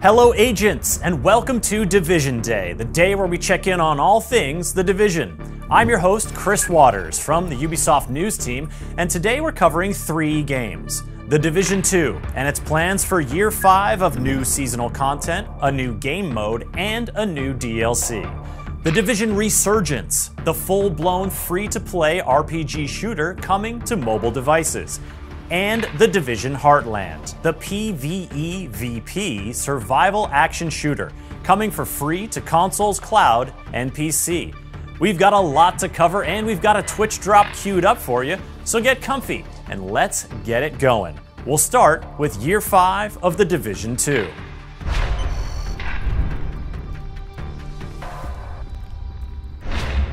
Hello agents, and welcome to Division Day, the day where we check in on all things The Division. I'm your host, Chris Waters from the Ubisoft News team, and today we're covering 3 games. The Division 2 and its plans for Year 5 of new seasonal content, a new game mode, and a new DLC. The Division Resurgence, the full-blown free-to-play RPG shooter coming to mobile devices. And The Division Heartland, the PvEVP survival action shooter, coming for free to consoles, cloud, and PC. We've got a lot to cover, and we've got a Twitch drop queued up for you, so get comfy and let's get it going. We'll start with Year 5 of The Division 2.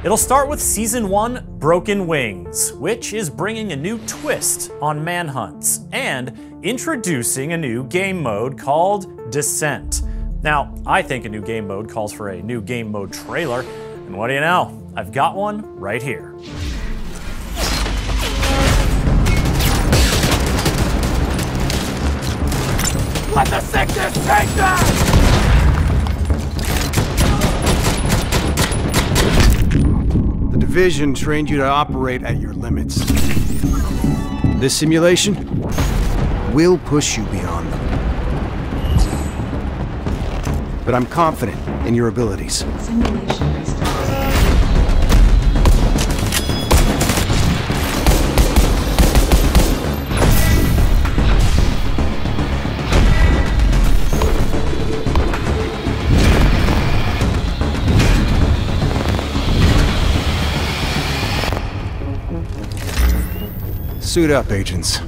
It'll start with Season 1, Broken Wings, which is bringing a new twist on manhunts and introducing a new game mode called Descent. Now, I think a new game mode calls for a new game mode trailer, and what do you know? I've got one right here. Let the sickness take them! Division trained you to operate at your limits. This simulation will push you beyond them. But I'm confident in your abilities. Simulation restarted. Suit up, agents.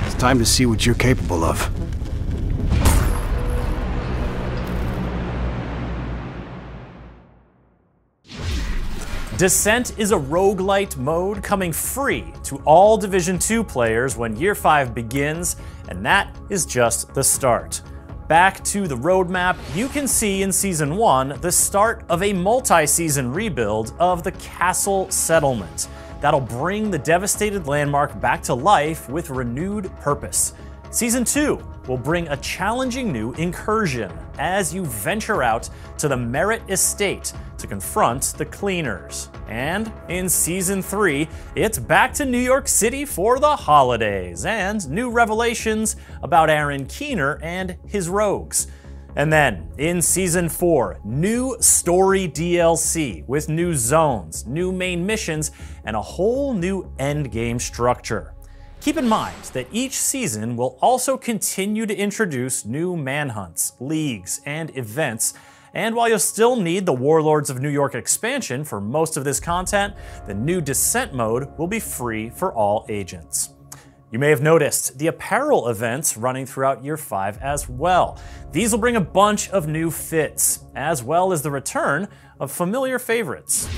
It's time to see what you're capable of. Descent is a roguelite mode coming free to all Division 2 players when Year 5 begins, and that is just the start. Back to the roadmap, you can see in Season 1 the start of a multi-season rebuild of the Castle Settlement that'll bring the devastated landmark back to life with renewed purpose. Season 2 will bring a challenging new incursion as you venture out to the Merritt Estate to confront the Cleaners. And in Season 3, it's back to New York City for the holidays and new revelations about Aaron Keener and his rogues. And then, in Season 4, new story DLC with new zones, new main missions, and a whole new endgame structure. Keep in mind that each season will also continue to introduce new manhunts, leagues, and events, and while you'll still need the Warlords of New York expansion for most of this content, the new Descent mode will be free for all agents. You may have noticed the apparel events running throughout Year 5 as well. These will bring a bunch of new fits, as well as the return of familiar favorites.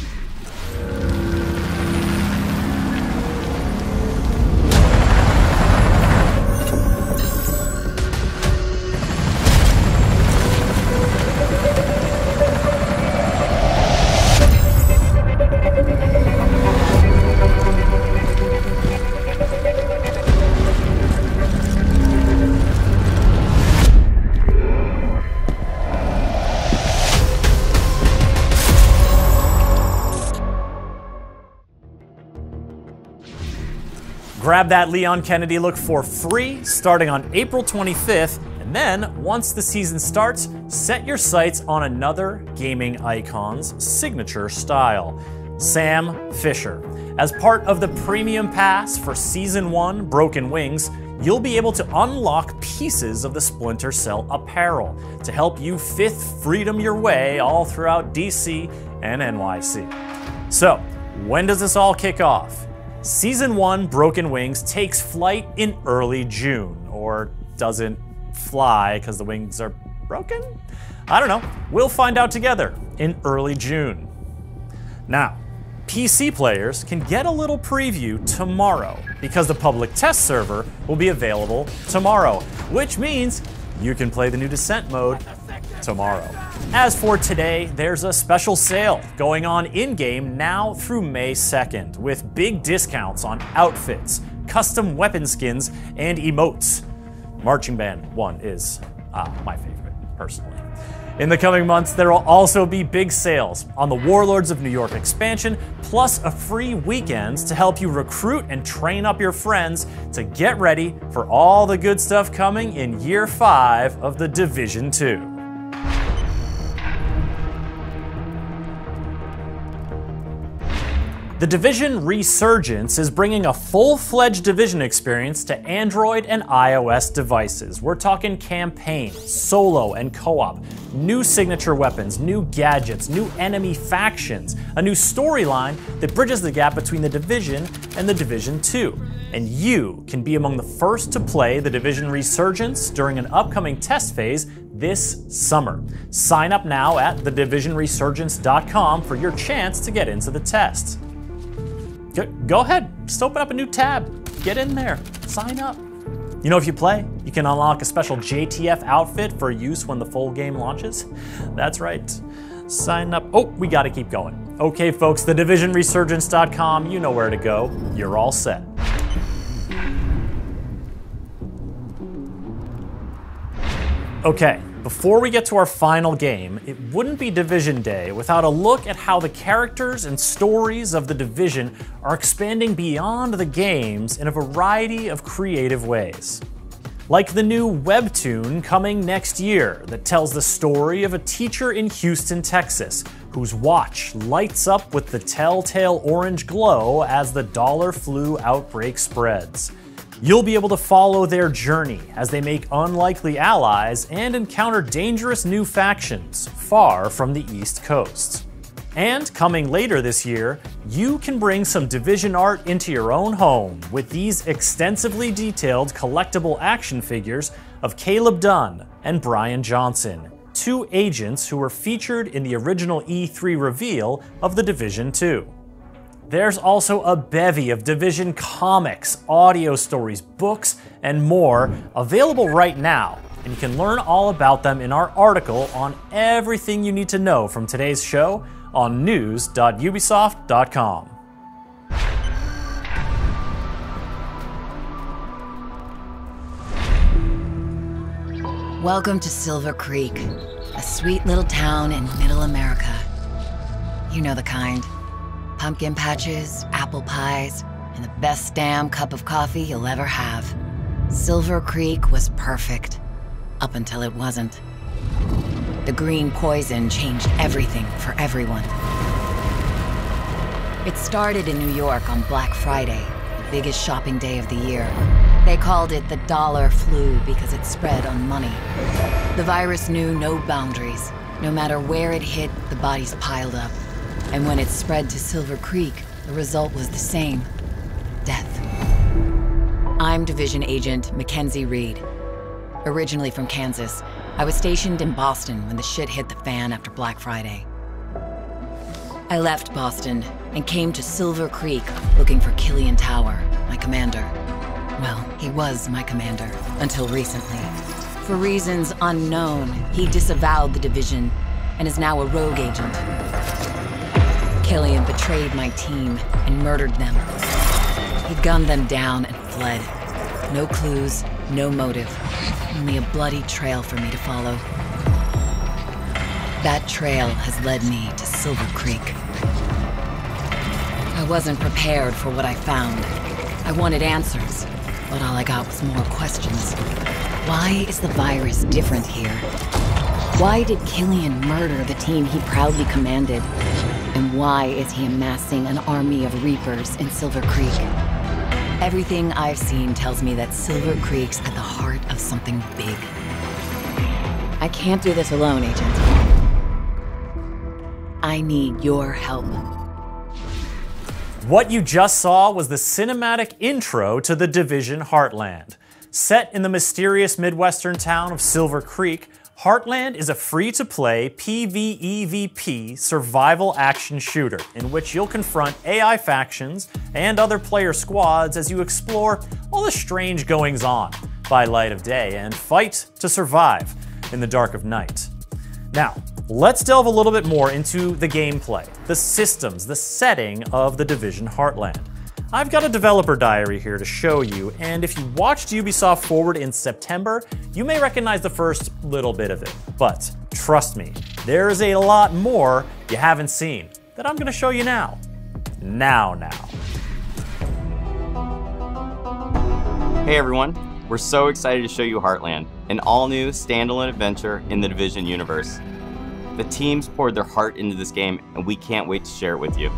Grab that Leon Kennedy look for free starting on April 25th, and then once the season starts, set your sights on another gaming icon's signature style, Sam Fisher. As part of the Premium Pass for Season 1 Broken Wings, you'll be able to unlock pieces of the Splinter Cell apparel to help you Fifth Freedom your way all throughout DC and NYC. So, when does this all kick off? Season 1 Broken Wings takes flight in early June, or doesn't fly because the wings are broken? I don't know. We'll find out together in early June. Now, PC players can get a little preview tomorrow because the public test server will be available tomorrow, which means you can play the new Descent mode tomorrow. As for today, there's a special sale going on in-game now through May 2nd with big discounts on outfits, custom weapon skins, and emotes. Marching Band 1 is my favorite, personally. In the coming months, there will also be big sales on the Warlords of New York expansion, plus a free weekend to help you recruit and train up your friends to get ready for all the good stuff coming in Year 5 of the Division 2. The Division Resurgence is bringing a full-fledged Division experience to Android and iOS devices. We're talking campaign, solo, and co-op, new signature weapons, new gadgets, new enemy factions, a new storyline that bridges the gap between the Division and the Division 2. And you can be among the first to play the Division Resurgence during an upcoming test phase this summer. Sign up now at thedivisionresurgence.com for your chance to get into the test. Go ahead, just open up a new tab, get in there, sign up. You know, if you play, you can unlock a special JTF outfit for use when the full game launches. That's right, sign up. Oh, we gotta keep going. Okay folks, thedivisionresurgence.com, you know where to go, you're all set. Okay, before we get to our final game, it wouldn't be Division Day without a look at how the characters and stories of the Division are expanding beyond the games in a variety of creative ways. Like the new webtoon coming next year that tells the story of a teacher in Houston, Texas, whose watch lights up with the telltale orange glow as the dollar flu outbreak spreads. You'll be able to follow their journey as they make unlikely allies and encounter dangerous new factions far from the East Coast. And coming later this year, you can bring some Division art into your own home with these extensively detailed collectible action figures of Caleb Dunn and Brian Johnson, two agents who were featured in the original E3 reveal of the Division 2. There's also a bevy of Division comics, audio stories, books, and more available right now, and you can learn all about them in our article on everything you need to know from today's show on news.ubisoft.com. Welcome to Silver Creek, a sweet little town in Middle America. You know the kind. Pumpkin patches, apple pies, and the best damn cup of coffee you'll ever have. Silver Creek was perfect, up until it wasn't. The green poison changed everything for everyone. It started in New York on Black Friday, the biggest shopping day of the year. They called it the dollar flu because it spread on money. The virus knew no boundaries. No matter where it hit, the bodies piled up. And when it spread to Silver Creek, the result was the same: death. I'm Division Agent Mackenzie Reed. Originally from Kansas, I was stationed in Boston when the shit hit the fan after Black Friday. I left Boston and came to Silver Creek looking for Killian Tower, my commander. Well, he was my commander, until recently. For reasons unknown, he disavowed the Division and is now a rogue agent. Killian betrayed my team and murdered them. He gunned them down and fled. No clues, no motive, only a bloody trail for me to follow. That trail has led me to Silver Creek. I wasn't prepared for what I found. I wanted answers, but all I got was more questions. Why is the virus different here? Why did Killian murder the team he proudly commanded? And why is he amassing an army of Reapers in Silver Creek? Everything I've seen tells me that Silver Creek's at the heart of something big. I can't do this alone, Agent. I need your help. What you just saw was the cinematic intro to the Division Heartland. Set in the mysterious Midwestern town of Silver Creek, Heartland is a free-to-play PvEVP survival action shooter in which you'll confront AI factions and other player squads as you explore all the strange goings-on by light of day and fight to survive in the dark of night. Now, let's delve a little bit more into the gameplay, the systems, the setting of the Division Heartland. I've got a developer diary here to show you, and if you watched Ubisoft Forward in September, you may recognize the first little bit of it. But trust me, there is a lot more you haven't seen that I'm gonna show you now. Now. Hey everyone, we're so excited to show you Heartland, an all-new standalone adventure in the Division universe. The teams poured their heart into this game, and we can't wait to share it with you.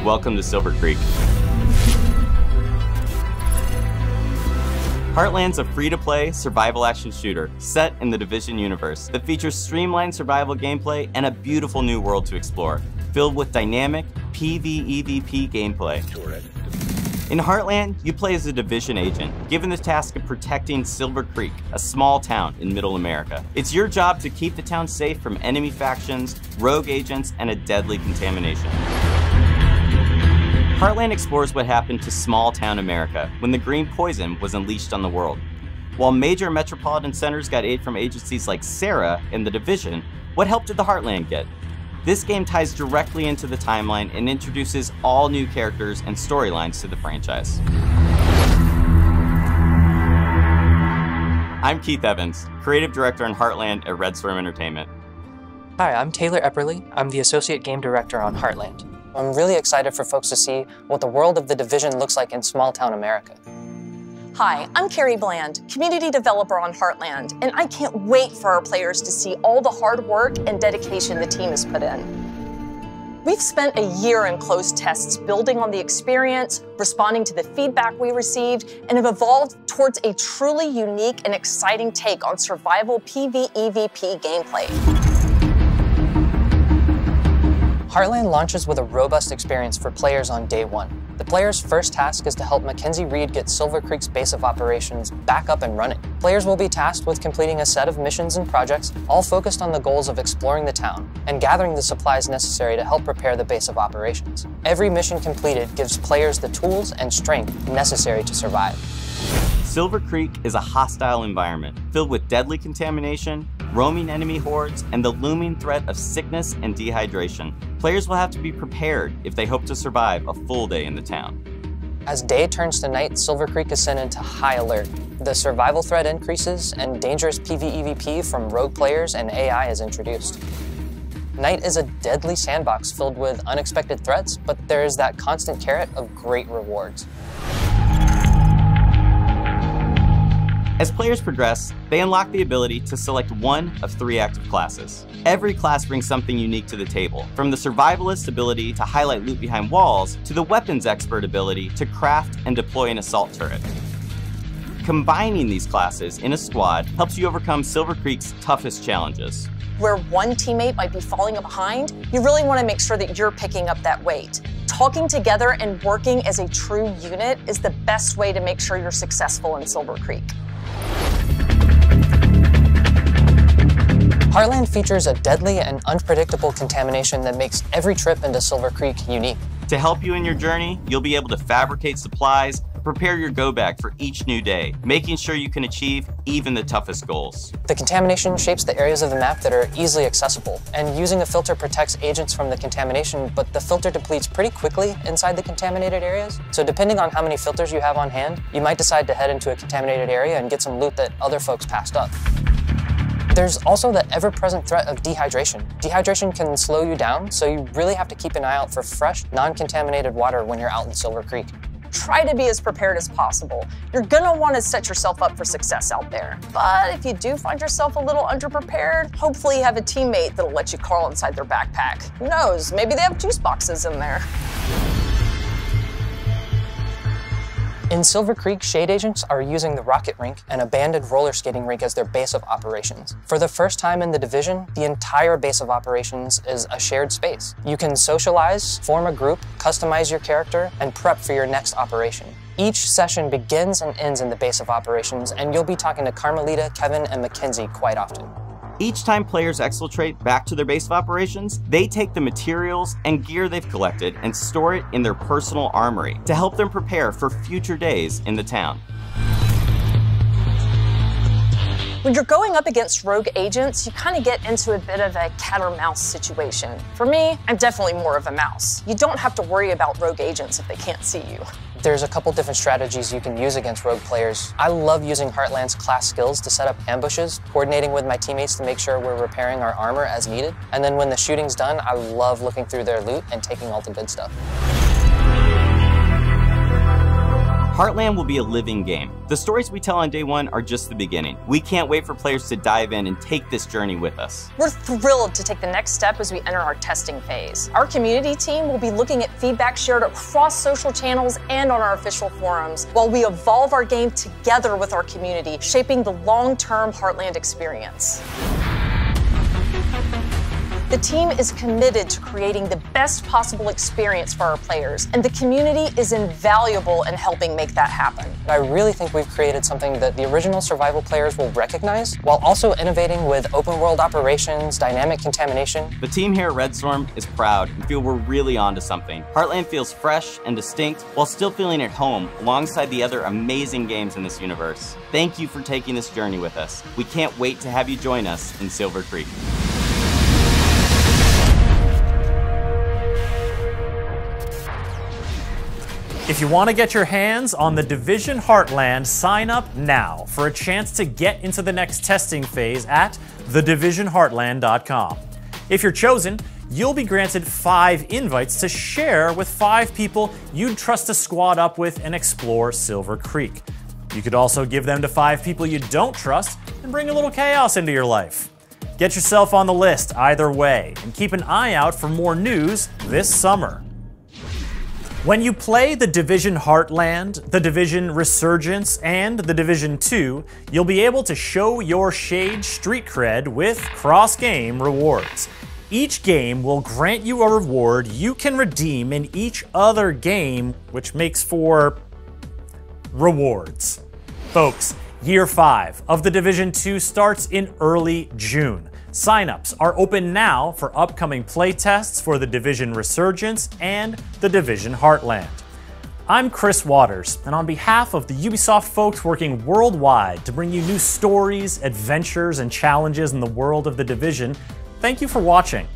Welcome to Silver Creek. Heartland's a free-to-play survival action shooter set in the Division universe that features streamlined survival gameplay and a beautiful new world to explore, filled with dynamic PvEvP gameplay. In Heartland, you play as a Division agent, given the task of protecting Silver Creek, a small town in Middle America. It's your job to keep the town safe from enemy factions, rogue agents, and a deadly contamination. Heartland explores what happened to small town America when the green poison was unleashed on the world. While major metropolitan centers got aid from agencies like SARA and the Division, what help did the Heartland get? This game ties directly into the timeline and introduces all new characters and storylines to the franchise. I'm Keith Evans, Creative Director on Heartland at Resurgence Entertainment. Hi, I'm Taylor Epperly. I'm the Associate Game Director on Heartland. I'm really excited for folks to see what the world of the Division looks like in small-town America. Hi, I'm Carrie Bland, Community Developer on Heartland, and I can't wait for our players to see all the hard work and dedication the team has put in. We've spent a year in closed tests building on the experience, responding to the feedback we received, and have evolved towards a truly unique and exciting take on survival PvEvP gameplay. Heartland launches with a robust experience for players on day one. The player's first task is to help Mackenzie Reed get Silver Creek's base of operations back up and running. Players will be tasked with completing a set of missions and projects, all focused on the goals of exploring the town and gathering the supplies necessary to help prepare the base of operations. Every mission completed gives players the tools and strength necessary to survive. Silver Creek is a hostile environment filled with deadly contamination, roaming enemy hordes, and the looming threat of sickness and dehydration. Players will have to be prepared if they hope to survive a full day in the town. As day turns to night, Silver Creek is sent into high alert. The survival threat increases, and dangerous PvEvP from rogue players and AI is introduced. Night is a deadly sandbox filled with unexpected threats, but there is that constant carrot of great rewards. As players progress, they unlock the ability to select one of 3 active classes. Every class brings something unique to the table, from the survivalist ability to highlight loot behind walls, to the weapons expert ability to craft and deploy an assault turret. Combining these classes in a squad helps you overcome Silver Creek's toughest challenges. Where one teammate might be falling behind, you really want to make sure that you're picking up that weight. Talking together and working as a true unit is the best way to make sure you're successful in Silver Creek. Heartland features a deadly and unpredictable contamination that makes every trip into Silver Creek unique. To help you in your journey, you'll be able to fabricate supplies, prepare your go-bag for each new day, making sure you can achieve even the toughest goals. The contamination shapes the areas of the map that are easily accessible, and using a filter protects agents from the contamination, but the filter depletes pretty quickly inside the contaminated areas. So depending on how many filters you have on hand, you might decide to head into a contaminated area and get some loot that other folks passed up. There's also the ever-present threat of dehydration. Dehydration can slow you down, so you really have to keep an eye out for fresh, non-contaminated water when you're out in Silver Creek. Try to be as prepared as possible. You're gonna want to set yourself up for success out there. But if you do find yourself a little underprepared, hopefully you have a teammate that'll let you crawl inside their backpack. Who knows, maybe they have juice boxes in there. In Silver Creek, Shade Agents are using the rocket rink and abandoned roller skating rink as their base of operations. For the first time in the Division, the entire base of operations is a shared space. You can socialize, form a group, customize your character, and prep for your next operation. Each session begins and ends in the base of operations, and you'll be talking to Carmelita, Kevin, and Mackenzie quite often. Each time players exfiltrate back to their base of operations, they take the materials and gear they've collected and store it in their personal armory to help them prepare for future days in the town. When you're going up against rogue agents, you kind of get into a bit of a cat or mouse situation. For me, I'm definitely more of a mouse. You don't have to worry about rogue agents if they can't see you. There's a couple different strategies you can use against rogue players. I love using Heartland's class skills to set up ambushes, coordinating with my teammates to make sure we're repairing our armor as needed. And then when the shooting's done, I love looking through their loot and taking all the good stuff. Heartland will be a living game. The stories we tell on day one are just the beginning. We can't wait for players to dive in and take this journey with us. We're thrilled to take the next step as we enter our testing phase. Our community team will be looking at feedback shared across social channels and on our official forums, while we evolve our game together with our community, shaping the long-term Heartland experience. The team is committed to creating the best possible experience for our players, and the community is invaluable in helping make that happen. I really think we've created something that the original survival players will recognize, while also innovating with open world operations, dynamic contamination. The team here at Red Storm is proud and feel we're really onto something. Heartland feels fresh and distinct while still feeling at home alongside the other amazing games in this universe. Thank you for taking this journey with us. We can't wait to have you join us in Silver Creek. If you want to get your hands on The Division Heartland, sign up now for a chance to get into the next testing phase at thedivisionheartland.com. If you're chosen, you'll be granted 5 invites to share with 5 people you'd trust to squad up with and explore Silver Creek. You could also give them to 5 people you don't trust and bring a little chaos into your life. Get yourself on the list either way, and keep an eye out for more news this summer. When you play The Division Heartland, The Division Resurgence, and The Division 2, you'll be able to show your shade street cred with cross-game rewards. Each game will grant you a reward you can redeem in each other game, which makes for rewards. Folks, Year 5 of The Division 2 starts in early June. Signups are open now for upcoming playtests for The Division Resurgence and The Division Heartland. I'm Chris Waters, and on behalf of the Ubisoft folks working worldwide to bring you new stories, adventures, and challenges in the world of The Division, thank you for watching.